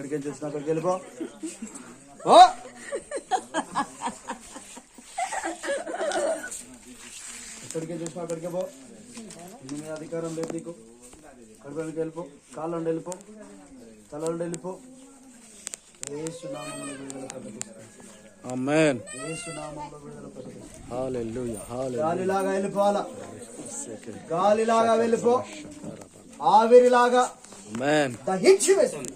ఎక్కడికి చూసినా అక్కడికి వెళ్ళిపో. ఓ ఎక్కడికి చూసినా అక్కడికి పో. నీ మీద అధికారం లేదు నీకు. కడుపులోకి వెళ్ళిపో, కాళ్ళ నుండి వెళ్ళిపో, తల నుండి వెళ్ళిపో. యేసు నామములో విడుదల ప్రకటిస్తాను. ఆమేన్. యేసు నామములో విడుదల ప్రకటిస్తాను. హల్లెలూయా. హల్లెలూయా. గాలిలాగా వెళ్ళిపోవాలా, గాలిలాగా వెళ్ళిపో, ఆవిరిలాగా ఆమేన్ దహించి వేస్తుంది.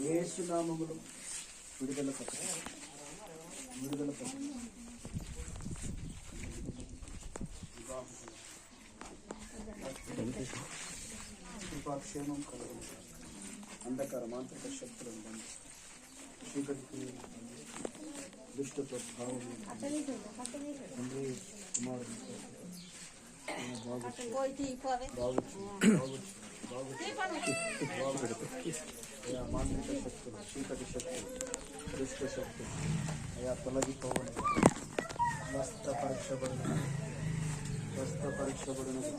యేసు నామములో విడుదల ప్రకటిస్తాను. విడుదల ప్రకటిస్తాను. కృపాక్షేమం కలుగును. అంధకార మాంత్రిక శక్తులను బంధిస్తాను. చీకటికి దుష్ట ప్రభావం తండ్రి కుమారుడు అయా మాంత్రిక శక్తులు, చీకటి శక్తులు, దుష్ట శక్తులు అయా తొలగిపోవడం. స్వస్థపరచబడిన, స్వస్థపరచబడినది,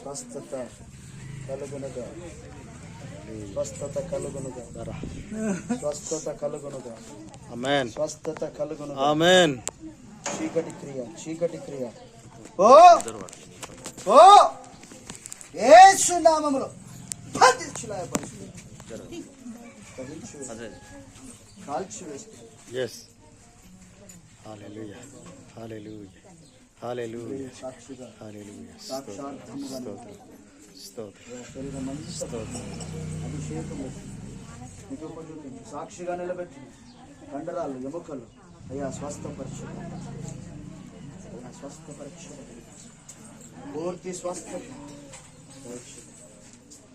స్వస్థత కలుగునుగా, స్వస్థత కలుగునుగా, స్వస్థత కలుగునుగా. ఆమేన్. స్వస్థత కలుగునుగా. ఆమేన్. చీకటి క్రియ, చీకటి క్రియ ఓ ఓ యేసు నామములో బంధించులాయ పరిశుద్ధ కాల్చి వేస్తుంది. yes hallelujah hallelujah hallelujah సాక్షిగా hallelujah సాక్షాత్ముగా స్తోత్రం శరీరమంతా స్తోత్రం అభిషేకం మీకు పొందుతుంది. సాక్షిగా నిలబెట్టి కండరాలు, ఎముకలు అయ్యా స్వస్థపరచు, అయ్యా స్వస్థపరచు, పూర్తి స్వస్థత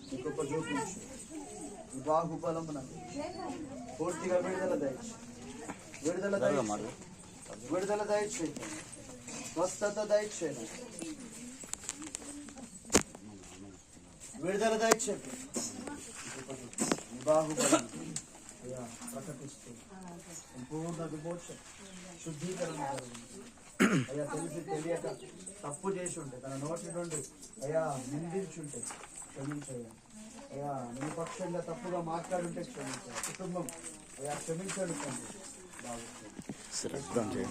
మీకు చూపించు. బాహుబలమున పూర్తిగా విడుదల దయచు, విడుదల దయచు, విడుదల దయచు, స్వస్థత దయచు, విడుదల దయచు. బాహుబలం అయ్యా ప్రకటిస్తూ సంపూర్ణ విమోచన, శుద్ధీకరణ అయ్యా. తెలిసి తెలియక తప్పు చేసి ఉంటే, తన నోటి నుండి అయ్యా నిందించుంటే క్షమించయ్యా. అయ్యా నీ పక్షంగా తప్పుగా మాట్లాడుంటే క్షమించాలి. కుటుంబం అయ్యా క్షమించండి తండ్రి. బాగుంది.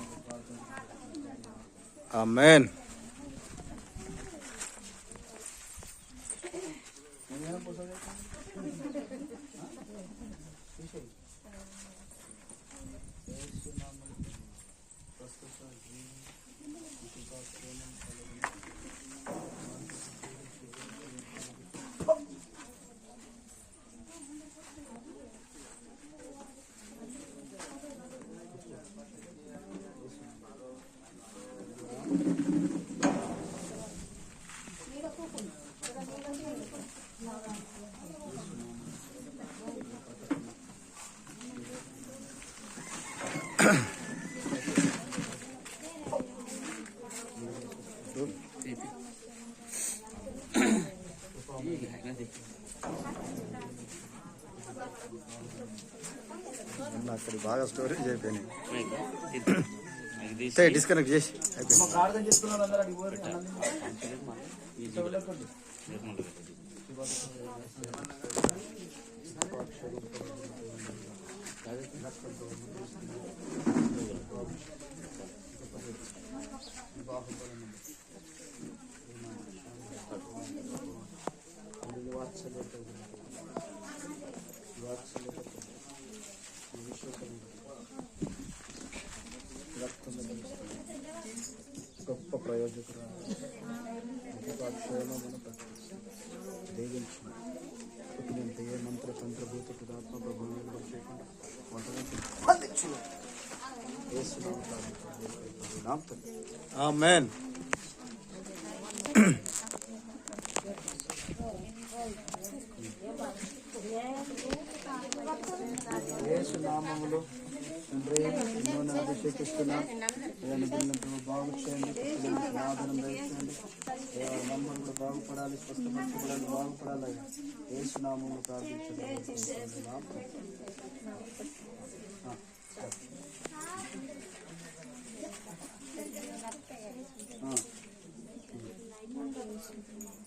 ఆమేన్. అక్కడ బాగా స్టోరేజ్ అయిపోయినాయి. డిస్కనెక్ట్ చేసి గొప్ప ప్రయోజకురా దేవించిన ఏ మంత్ర తంత్రభూత ఆత్మ ప్రభావం చేయకుండా ఆమేన్. యేసు నామములో అభిషేకిస్తున్నా. బాగు చేయండి, ఆదరణ దయచేయండి. నమ్మకం కూడా బాగుపడాలి, స్వస్థపరచబడాలి, బాగుపడాలి. యేసు నామములో ప్రార్థించండి.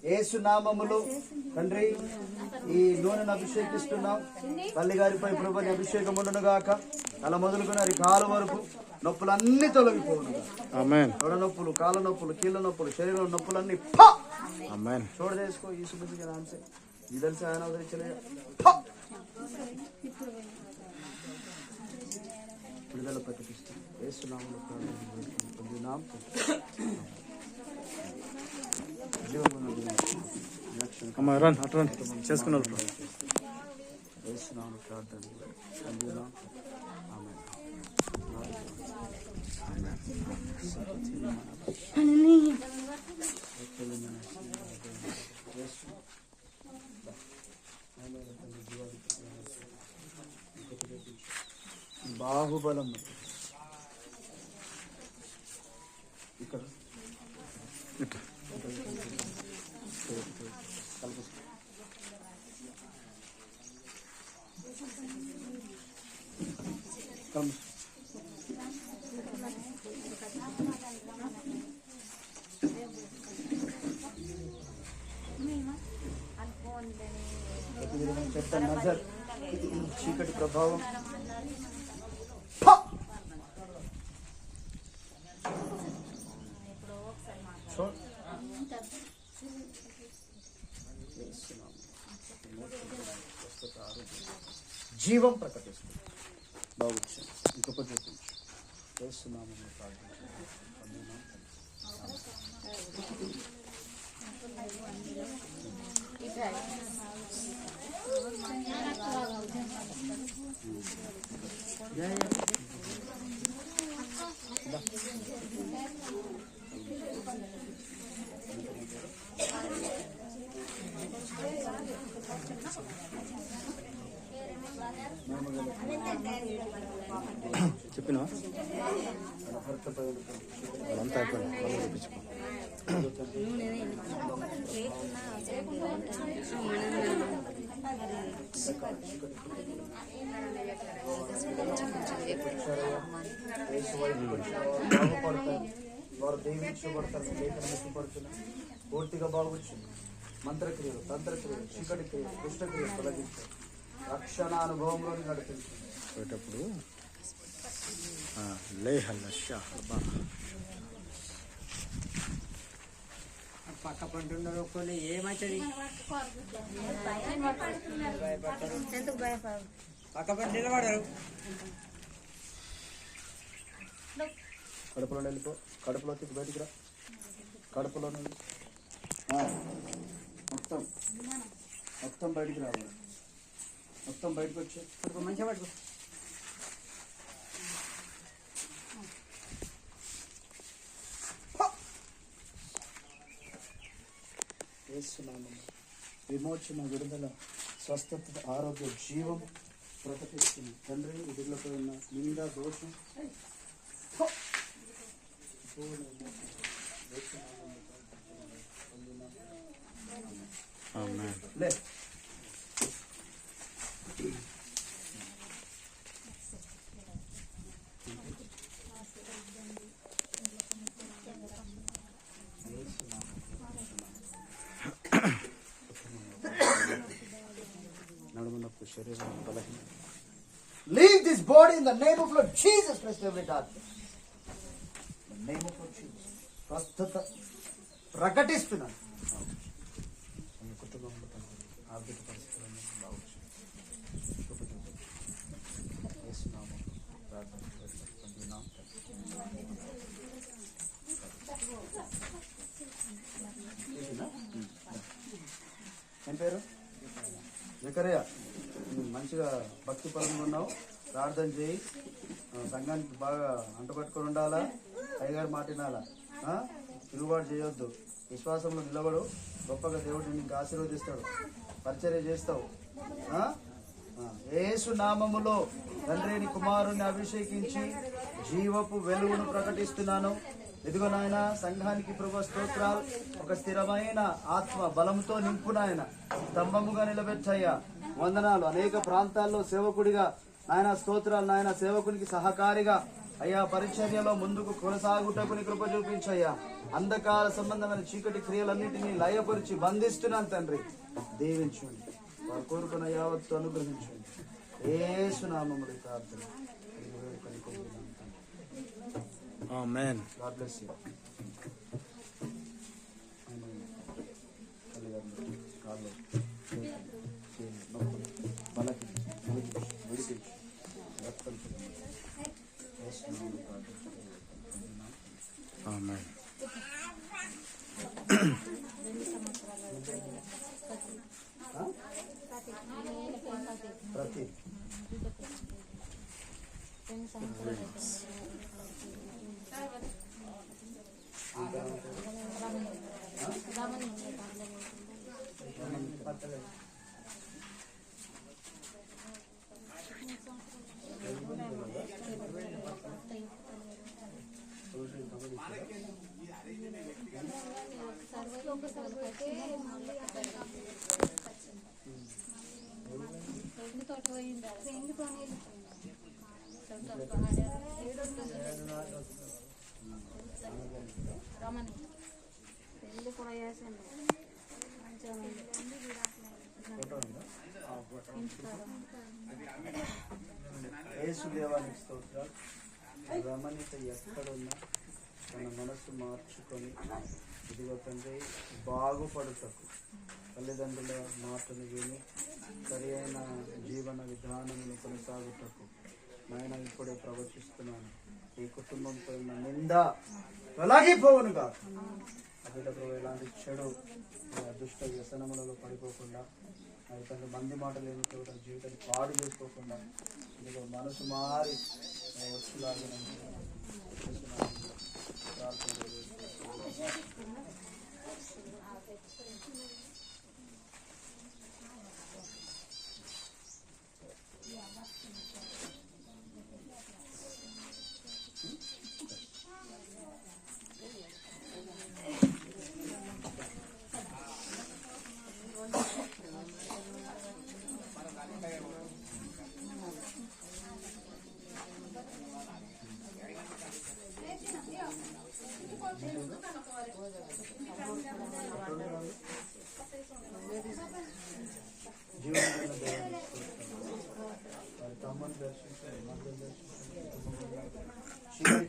యేసు నామములో తండ్రి ఈ నూనెను అభిషేకిస్తున్నాం. తల్లి గారిపై ప్రభుని అభిషేకం ఉండును గాక. తల మొదలుకొని అది కాలు వరకు నొప్పులన్నీ తొలగిపోను. తొడ నొప్పులు, కాళ్ళ నొప్పులు, కీళ్ళ నొప్పులు, శరీరం నొప్పులన్నీ చూడ చేసుకో. ఈ సుబుద్ధిగా ఆన్సర్ ఇది తెలిసి ఆయన ఉదరించలే విడుదల ప్రకటిస్తాం. యేసు నామములో పొందినాం. చేసుకున్నారు బాహుబలం ఇక్కడ చెత్త నజర్ చీకటి ప్రభావం జీవం ప్రకటిస్తుంది. బాగుంది. ఇంకొకటి చూపించు. చేస్తున్నామని చెప్పినా అంతా అయిపోయింది. చూపించుకో. వారు దీవించబడతారు. లేఖనం ఇష్టపడుతున్నారు. పూర్తిగా బాగుంటుంది. మంత్రక్రియలు, తంత్రక్రియలు, చీకటి క్రియలు, దుష్టక్రియలు తొలగించారు. రక్షణ అనుభవంలోని నడిపించేటప్పుడు పక్క పంటున్నారు. కొన్ని ఏమవుతుంది పక్క పంట నిలబడరు. కడుపులో వెళ్ళిపో. కడుపులో తిప్పి బయటికి రా. కడుపులో నుండి మొత్తం మొత్తం బయటికి రావాలి. మొత్తం బయటకు వచ్చి మంచిగా పట్టుకో. విమోచన, విడుదల, స్వస్థత, ఆరోగ్య, జీవం ప్రకటిస్తుంది. తండ్రి విడుదలపై ఉన్న నింద, దోషం లే. Leave this body in the name of Lord Jesus Christ, every darkness. The name of Lord Jesus. ప్రస్తుత ప్రకటిస్తున్నాను. కుటుంబంలో ఆర్థిక పరిస్థితులను బాగుంది. ఏం పేరు? జకరియా. మంచిగా భక్తి పరంగా ఉన్నావు. ప్రార్థన చేయి. సంఘానికి బాగా అంటుపట్టుకొని ఉండాలా. అయ్యగారు మాట వినాలా. తిరుగుబాటు చేయొద్దు. విశ్వాసంలో నిలబడు. గొప్పగా దేవుడు నీకు ఆశీర్వదిస్తాడు. పరిచర్య చేస్తావు. యేసు నామములో తండ్రిని కుమారుని అభిషేకించి జీవపు వెలుగును ప్రకటిస్తున్నాను. ఇదిగో నాయన, సంఘానికి ప్రభు స్తోత్రాలు. ఒక స్థిరమైన ఆత్మ బలంతో నింపు నాయన. స్తంభముగా నిలబెట్టయ్యా. వందనాలు. అనేక ప్రాంతాల్లో సేవకుడిగా నాయన స్తోత్రాలు నాయన. సేవకునికి సహకారిగా అయ్యా పరిచర్యలో ముందుకు కొనసాగుటకుని కృప చూపించయ్యా. అంధకార సంబంధమైన చీకటి క్రియలన్నింటినీ లయపరిచి బంధిస్తున్నాను తండ్రి. దీవించండి, వారు కోరుకున్న యావత్తు అనుగ్రహించండి. యేసు నామములో ప్రార్థన ఆమేన్. God bless you. ఆమేన్. ప్రతి యేసు దేవానికి స్తోత్రాలు. రమణిత ఎక్కడున్నా తన మనసు మార్చుకొని ఇదిగో తండ్రి బాగుపడుటకు తల్లిదండ్రుల మాటలు విని సరి అయిన జీవన విధానమును కొనసాగుటకు నాయన ఇప్పుడే ప్రవచిస్తున్నాను. ఈ కుటుంబంపై ఉన్న నింద తొలగిపోవునుగా. అభిటకు ఎలాంటి చెడు దుష్ట వ్యసనములలో పడిపోకుండా తన మంది మాటలు ఏమిటో తన జీవితాన్ని పాడు చేసుకోకుండా ఇదిగో మనసు మారి వచ్చులాగా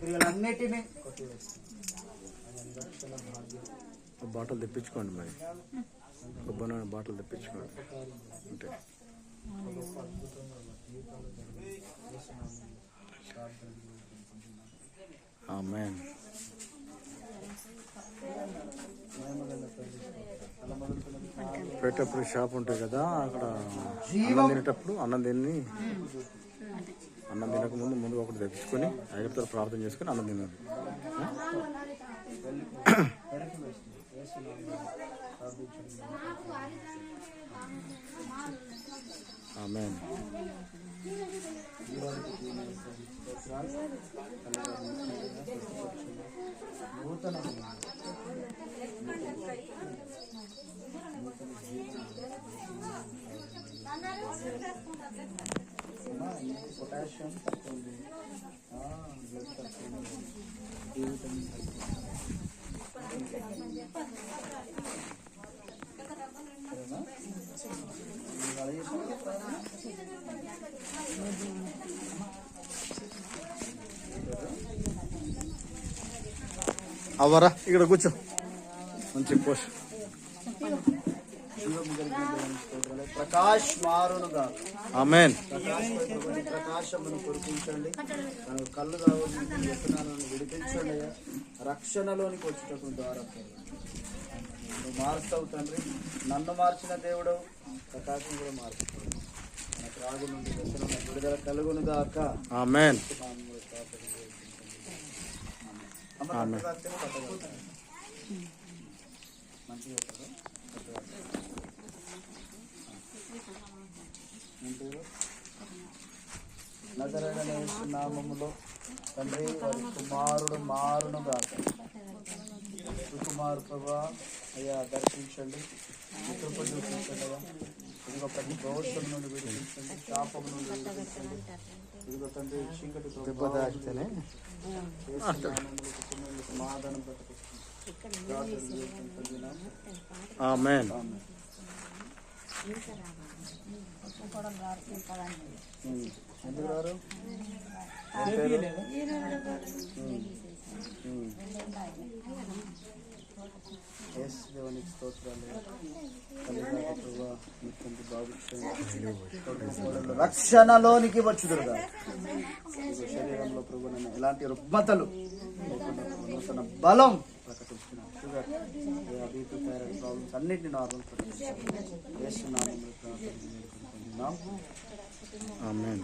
క్రియలన్నిటినీ బాటలు తెప్పించుకోండి, మరి కొబ్బరి బాటలు తెప్పించుకోండి. అంటే ఆమేన్. పెట్టేటప్పుడు షాప్ ఉంటుంది కదా, అక్కడ అన్నం తినేటప్పుడు అన్నం తినక ముందు ఒకటి తెప్పించుకొని ఐదుతో ప్రార్థన చేసుకొని అన్నం తినాలి. ఆమేన్. పొటాషియం తక్కువ ఉంది, బ్లడ్ తక్కువ ఉంది, డి విటమిన్ తక్కువ అవరా ఇక్కడ కూర్చో. మంచి పోష్ ప్రకాష్ మారునుగా. ఆమేన్. ప్రకాశమును కురిపించండి, కళ్ళు కావాలని విడిపించండి. రక్షణలోనికి వచ్చేటప్పుడు ద్వారా నువ్వు మారుస్తావు తండ్రి. నన్ను మార్చిన దేవుడు ప్రకాశం కూడా మారుస్తావు. మనకు రాగు నుండి వ్యసనం విడుదల కలుగునుగా అక్క. ఆమేన్. నజరేయుడైన యేసు నామములో తండ్రి వారి కుమారుడు మారును గాక. కుమారు ప్రభా అయ్యా దర్శించండి, కృప చూపించండి. ఇదిగో ప్రతి దోషం నుండి విడిపించండి, శాపం నుండి విడిపించండి. ఇదిగో తండ్రి చీకటి సమాధానం ఆమేన్. ఎందుకు రారు? దేవునికి స్తోత్రాలు. రక్షణలోనికి వచ్చుదురుగా శరీరంలో ప్రభుత్వ ఎలాంటి రుగ్మతలు నూతన బలం ప్రకటిస్తున్నాం. షుగర్, బీపీ, థైరాయిడ్ ప్రాబ్లమ్స్ అన్నింటినీ నార్మల్ చేస్తున్నాం. ఆమేన్.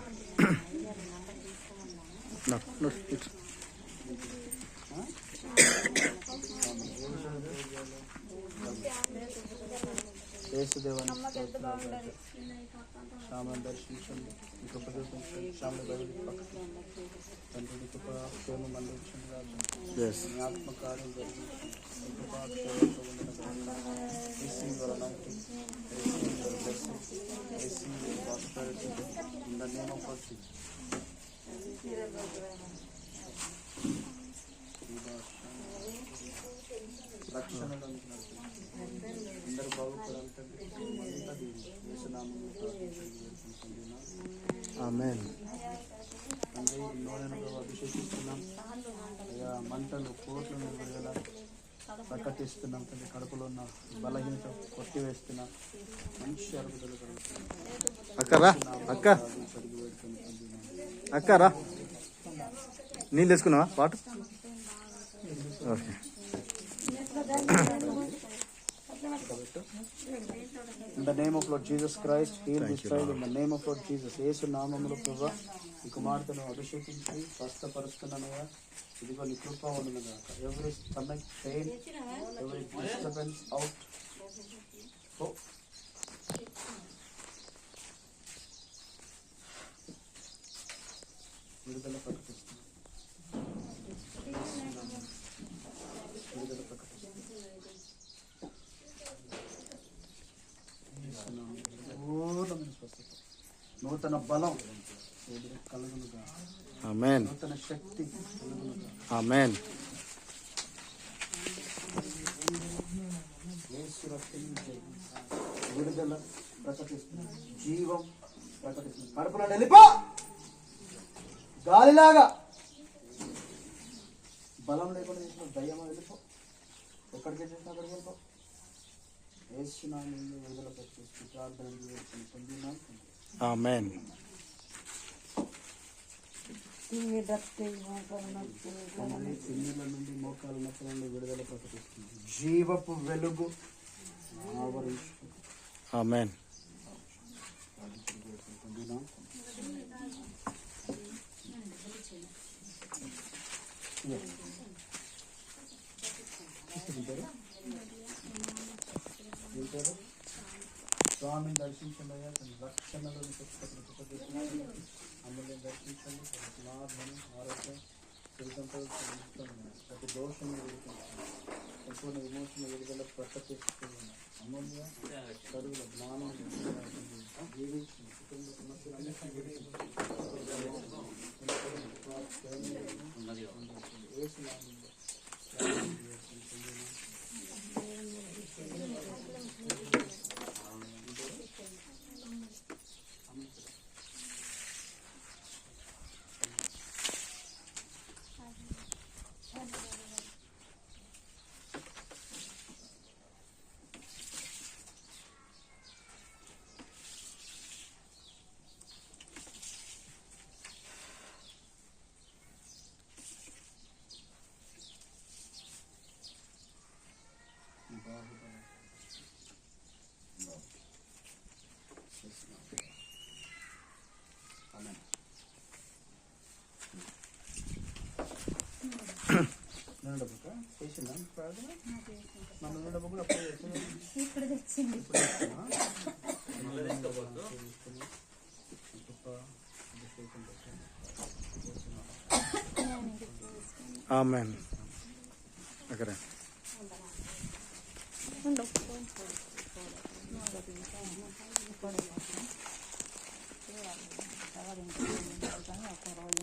యేసుదేవాన్ని శ్యామను దర్శించండి, మీకు ఉపదేశించండి, శ్యామను బయలుకి పక్కకు తండ్రి కృప ప్రేమ మందించండి రాజు, మీ ఆత్మకార్యం జరిగించండి. In the name of our Jesus. రక్షణలో అందరూ బాగుపడాలి. ఆమేన్. తండ్రి నూనెను అభిషేకిస్తున్నాం అయ్యా, మంటలు కోట్లను విడుదల ప్రకటిస్తున్నాం తండ్రి. కడుపులో ఉన్న బలహీనత కొట్టివేస్తున్నాం. మంచి అరుగుదల కలుగుతుంది. అక్కరా అక్కరా నీళ్ళు తెచ్చుకున్నావా పాటు? Okay. In the name of Lord Jesus Christ, heal this child in the name of Lord Jesus. యేసు నామములో ప్రభువా ఈ కుమార్తెను అభిషేకించి స్వస్థపరుస్తున్నానయ్యా. ఇదిగో నీ కృప ఉండును గాక. Every stomach pain, every disturbance out. విడుదల ప్రకటిస్తున్నాం. విడుదల ప్రకటిస్తున్నాం. పూర్ణమైన స్వస్థత, నూతన బలం కలుగునుగా. ఆమేన్. నూతన శక్తి కలుగునుగా. ఆమేన్. యేసు రక్తము విడుదల ప్రకటిస్తున్నాం. జీవం ప్రకటిస్తున్నాం. కడుపులో వెళ్ళిపో గాలిలాగా. బలం లేకుండా చేసిన దయ్యం వెళ్ళిపో. ఎక్కడికి చేసినా అక్కడికి వెళ్ళిపో. యేసునామములో విడుదల ప్రకటిస్తూ ప్రార్థన పొందినాం. ఆమేన్. పిన్నుల నుండి మోకాలు నొప్పుల నుండి విడుదల ప్రకటిస్తుంది. జీవపు వెలుగు ఆవరించు. ఆమేన్. పొందినాం. స్వామిని దర్శించండి అయ్యా. తన రక్షణలోని అమ్మని దర్శించండి. సమాధానం, ఆరోగ్యం, ప్రతి దోషం సంపూర్ణ విమోచన విడుదల ప్రకటిస్తున్నాను. అమూల్య చదువుల జ్ఞానం జీవించింది. కుటుంబ సమస్యలన్నింటినీ ఆమేన్. అక్కడ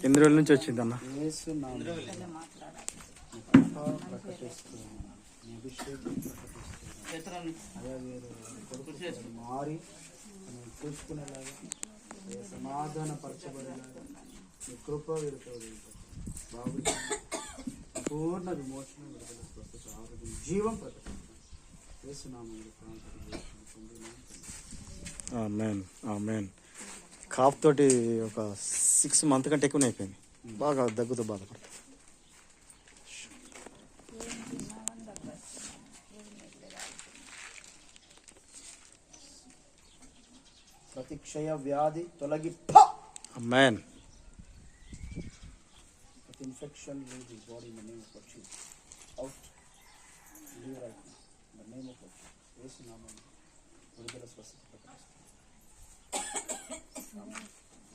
ఎన్ని రోజుల నుంచి వచ్చిందన్న? యేసు నామములో ప్రకటిస్తున్నాను. నీ అభిషేకం ప్రకటిస్తున్నాను. అదే మీరు కొడుకు మారి మనం చూసుకునేలాగా సమాధాన పరచబడేలాగా నీ కృప వీరితో బాబు పూర్ణ విమోచన విడుదల స్వస్థత ఆరోగ్యం జీవం ప్రకటిస్తున్నాను. యేసు నామములో ఆమేన్ ఆమేన్. కాఫ్ తోటి ఒక 6 months కంటే ఎక్కువనే అయిపోయింది. బాగా దగ్గుతో బాధపడుతుంది. ప్రతిక్షయ వ్యాధి తొలగి ఆమేన్. infection leave his body in the name of Jesus. Out. Leave right now. In the name of Jesus. యేసు నామములో విడుదల స్వస్థత ప్రకటిస్తున్నాను.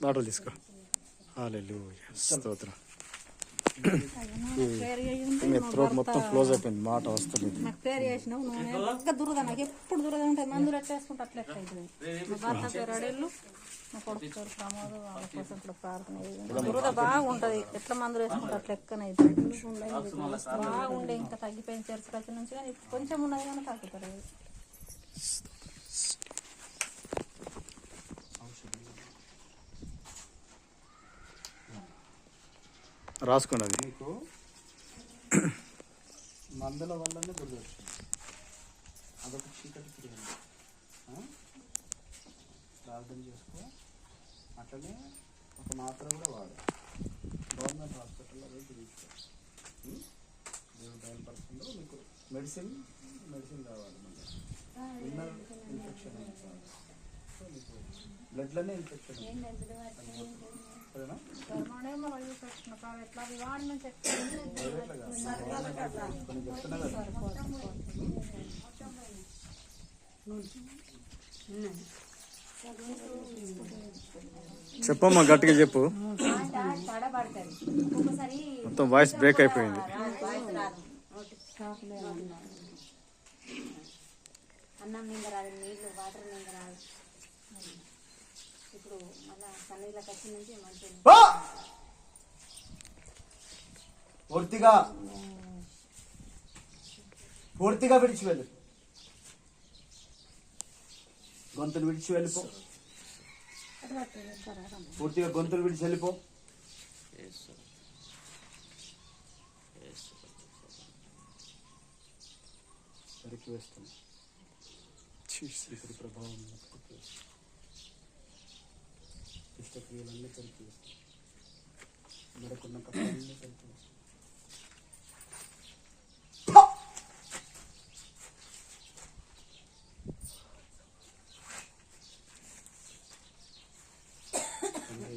బాటలు తీసుకో. హల్లెలూయా స్తోత్రం. మీ థ్రోట్ మొత్తం క్లోజ్ అయిపోయింది, మాట వస్తలేదు. నాకు పేరు చేసినావు నువ్వు ఇంకా దురద, నాకు ఎప్పుడు దురద ఉంటుంది. మందులు ఎట్లేసుకుంటే అట్లా అవుతుంది. మా భర్త పేరు అడేళ్ళు, మా కొడుకు పేరు ప్రమోద్, వాళ్ళ కోసం ఇప్పుడు ప్రార్థన చేయండి. దురద బాగుంటది, ఎట్లా మందులు వేసుకుంటే అట్లా ఎక్కనైతే బాగుండే. ఇంకా తగ్గిపోయింది చర్చ వచ్చి నుంచి, కానీ ఇప్పుడు కొంచెం ఉన్నది కానీ తగ్గుతుంది. రాసుకోండి. అది మీకు మందుల వల్లనే దుర్ద వచ్చింది. అదొక చీకటి క్రియ. ప్రార్థన చేసుకో. అట్లనే ఒక మాత్ర కూడా వాడు. గవర్నమెంట్ హాస్పిటల్లో పోయి తీసుకో. దేవుడు బయలుపరుస్తుందో మీకు మెడిసిన్ కావాలి. మళ్ళీ ఇన్నర్ ఇన్ఫెక్షన్ అయింది. సో మీకు బ్లడ్లోనే ఇన్ఫెక్షన్ అయింది. సరేనా? చెప్పమ్మా, గట్టిగా చెప్పు. మొత్తం వాయిస్ బ్రేక్ అయిపోయింది. అన్నం నింద రాదు, నీళ్ళు వాటర్ నింద రాదు. ఇప్పుడు మళ్ళా సన్నీళ్ళ కచ్చి నుంచి మంచిగా పూర్తిగా విడిచి వెళ్ళు. గొంతులు విడిచి వెళ్ళిపో. పూర్తిగా గొంతులు విడిచి వెళ్ళిపో. సరికి వేస్తాను. ప్రభావం ఇష్టక్రియలన్నీ సరికి వేస్తాను. మెడకున్న కప్పలన్నీ సరికి వేస్తాను.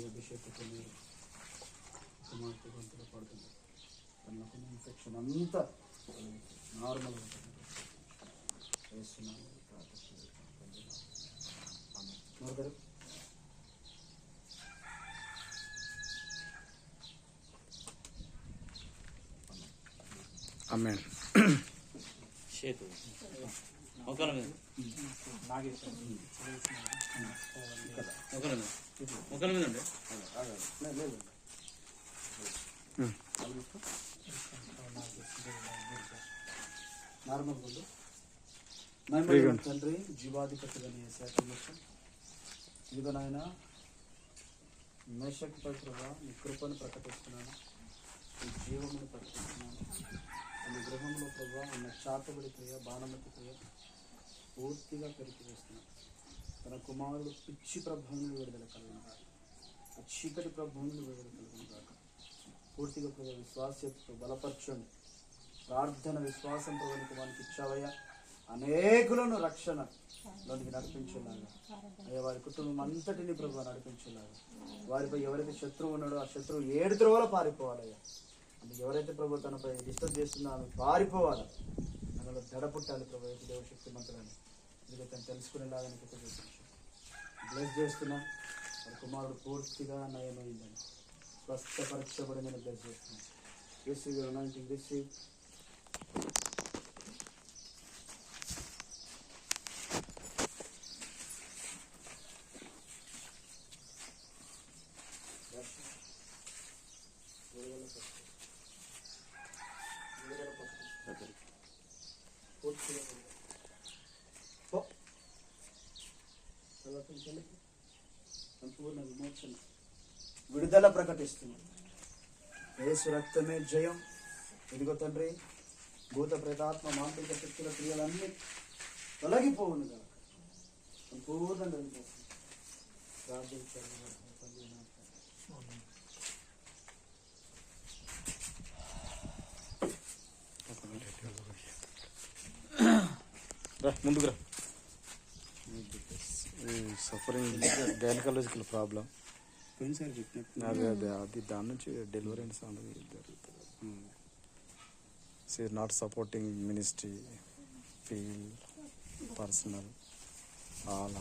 అభిషేకతో మీరు కుమార్తె గొంతులో పడుతుంది. తనకున్న ఇన్ఫెక్షన్ అంతా నార్మల్ ఉంటుంది. వేస్తున్నాను. ఆమేన్. మొక్కల మీద ఉండే నార్మల్ తండ్రి జీవాధిపతిగా ఇదిగో నాయన మేషక్ ప్రభా నీ కృపను ప్రకటిస్తున్నాను, నీ జీవమును ప్రకటిస్తున్నాను. నీ గృహంలో ప్రభా ఉన్న చాతబడి క్రియ, బాణమతి క్రియ పూర్తిగా పెరిగి వేస్తున్నాను. తన కుమారుడు పిచ్చి ప్రభావం విడుదల కలిగిన ఆ చీకటి ప్రభావం విడుదల కలిగిన కాక పూర్తిగా ప్రభావ విశ్వాసతో బలపరచండి. ప్రార్థన విశ్వాసం ప్రభావానికి వానికి ఇచ్చావయ్యా. అనేకులను రక్షణలోనికి నడిపించేలాగా అయ్యా, వారి కుటుంబం అంతటిని ప్రభు నడిపించేలాగా, వారిపై ఎవరైతే శత్రువు ఉన్నాడో ఆ శత్రువు 7 త్రోవలో పారిపోవాలయ్యా. అంటే ఎవరైతే ప్రభు తనపై డిస్టర్బ్ చేస్తుందో ఆమె పారిపోవాలి. మనలో దడ పుట్టాలి ప్రభు. దేవుడు శక్తిమంతులని ఇది తను తెలుసుకునేలాగా బ్లెస్ చేస్తున్నాం. వారి కుమారుడు పూర్తిగా నయమైందని స్వస్థపరచబడి నేను బ్లెస్ చేస్తున్నాను. Receive your anointing, receive. సంపూర్ణ విమోచన విడుదల ప్రకటిస్తున్నాం. యేసు రక్తమే జయం. ఇదిగో తండ్రి, భూత ప్రేతాత్మ మాంత్రిక శక్తుల క్రియలన్నీ తొలగిపోవును కాక సంపూర్ణంగా వెళ్ళిపోతుంది. ప్రార్థించాలి. రా ముందుకు రా. సఫరింగ్ గైనకాలజికల్ ప్రాబ్లం, అదే అది దాని నుంచి డెలివరీ అనేది జరుగుతుంది. She is not supporting ministry, field, personal, all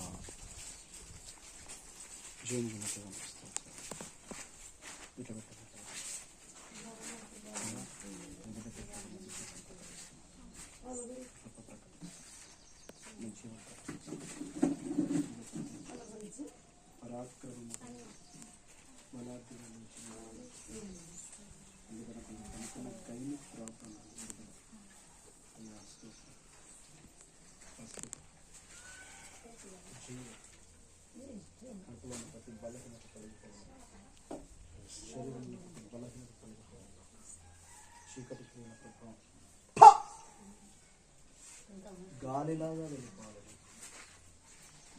గాలిలాగా వెళ్ళిపోవాలి.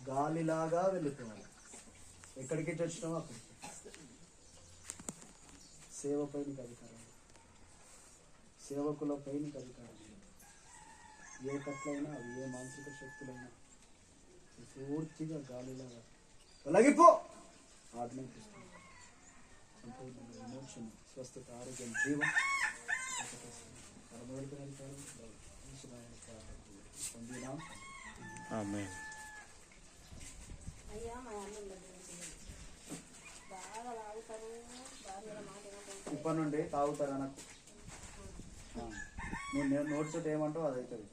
గాలిలాగా వెళ్ళిపోవాలి. ఎక్కడికి వచ్చినామో అక్కడికి. సేవపై నీకు అధికారం, సేవకులపై నీకు అధికారం. ఏ కట్లైనా అవి ఏ మానసిక శక్తులైనా పూర్తిగా గాలిలాగా తొలగిపో. ఆజ్ఞాపిస్తాం. సంపూర్ణంగా విమోచన, స్వస్థత, ఆరోగ్యం, జీవం పరమోడికి అధికారం పొందినా. ఆమేన్. ఇప్పటి నుండి తాగుతారా నాకు? నువ్వు నేను నోట్స్ ఏమంటావు అది అవుతుంది.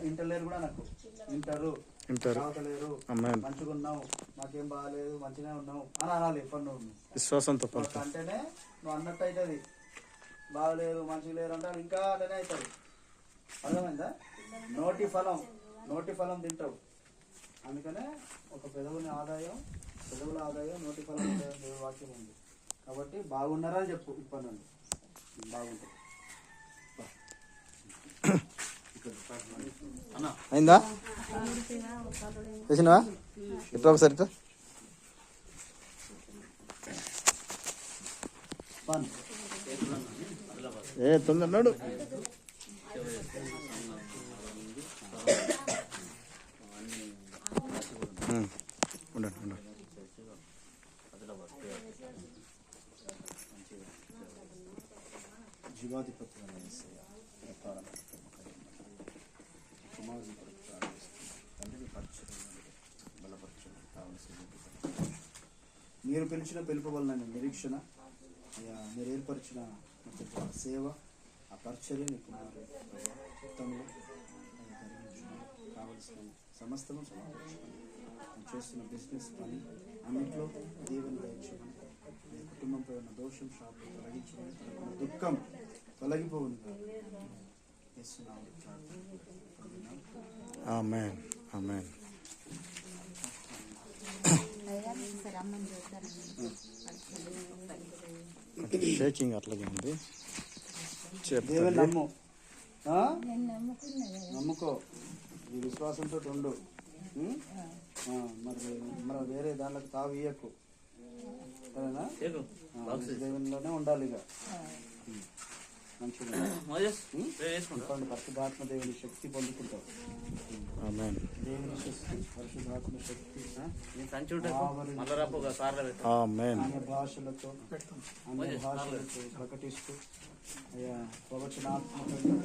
ఇంటర్లేరు కూడా నాకు ఇంటరు తాగుతలేరు, మంచిగా ఉన్నావు, నాకేం బాగాలేదు, మంచిగానే ఉన్నావు అని అనాలి. ఎప్పటి నువ్వు విశ్వాసంతో అంటేనే నువ్వు అన్నట్టు అవుతుంది. బాగలేదు, మంచిగా లేరు అంటే ఇంకా అటనే అవుతుంది. అర్థమైందా? నోటి ఫలం తింటావు. అందుకనే ఒక పెదవుల ఆదాయం నోటి ఫలం దేవుడి వాక్యం ఉంది. కాబట్టి బాగున్నారా అని చెప్పు. ఇప్పటి నుండి బాగుంటుంది. అయిందా? చేసినవా? ఎట్లా ఒకసారి తొందరన్నాడు. ఉండండి. మీరు పిలిచిన పిలుపు వలన నిరీక్షణ, మీరు ఏర్పరిచిన సేవ, ఆ పరిచర్య ఉత్తములు కావలసిన సమస్తము సమకూర్చుకొని చేస్తున్న బిజినెస్ పని అన్నింటిలో దేవుని దయచేయమని, మీ కుటుంబంపై ఉన్న దోషం శాపం తొలగించమని, దుఃఖం తొలగిపోవును. ఆమేన్. ఆమేన్. షేకింగ్ అట్లాగే ఉంది. దేవుని నమ్ముకో, ఈ విశ్వాసంతో ఉండు. మరి వేరే దాంట్లోకి తావు ఇయ్యకు. సరేనా? దేవునిలోనే ఉండాలి. ఇక మంచిగా పరిశుద్ధాత్మ దేవుని శక్తి పొందుకుంటావు. దేవుని శక్తి, పరిశుద్ధాత్మ శక్తి అన్య భాషలతో ప్రకటిస్తూ ప్రవచనాత్మకంగా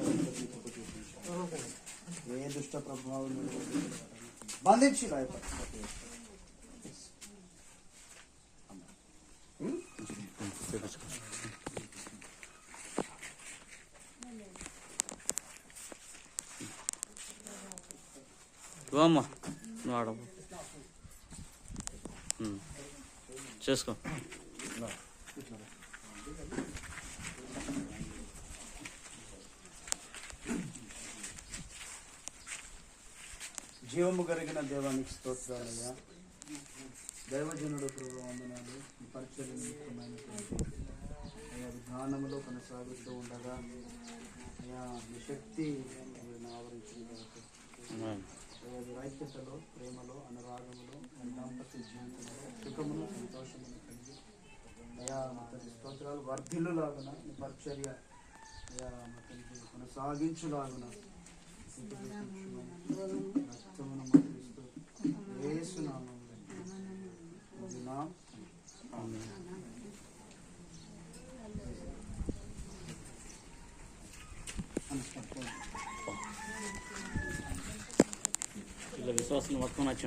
ఏ దుష్ట ప్రభావం బంధించి అమ్మా నువ్వు ఆడవు. చేసుకో. జీవము కలిగిన దేవానికి స్తోత్రాలయ్యా. దైవజనుడు ప్రభు వందనాలు. ఈ పరిచయం నిమిత్తమైనటువంటి అయ్యా విధానములో కొనసాగుతూ ఉండగా అయ్యా మీ శక్తి ఆవరించిన ఐక్యతలో, ప్రేమలో, అనురాగములో, దాంపత్య జీవితంలో సుఖమును, సంతోషమును కలిగి అయ్యా మా తండ్రి స్తోత్రాలు వర్ధిల్లులాగున మీ పరిచర్య అయ్యా మా తండ్రి కొనసాగించులాగున రక్తమును మరిస్తూ యేసునామములో ఇలా విశ్వాసం మొత్తం నచ్చండి.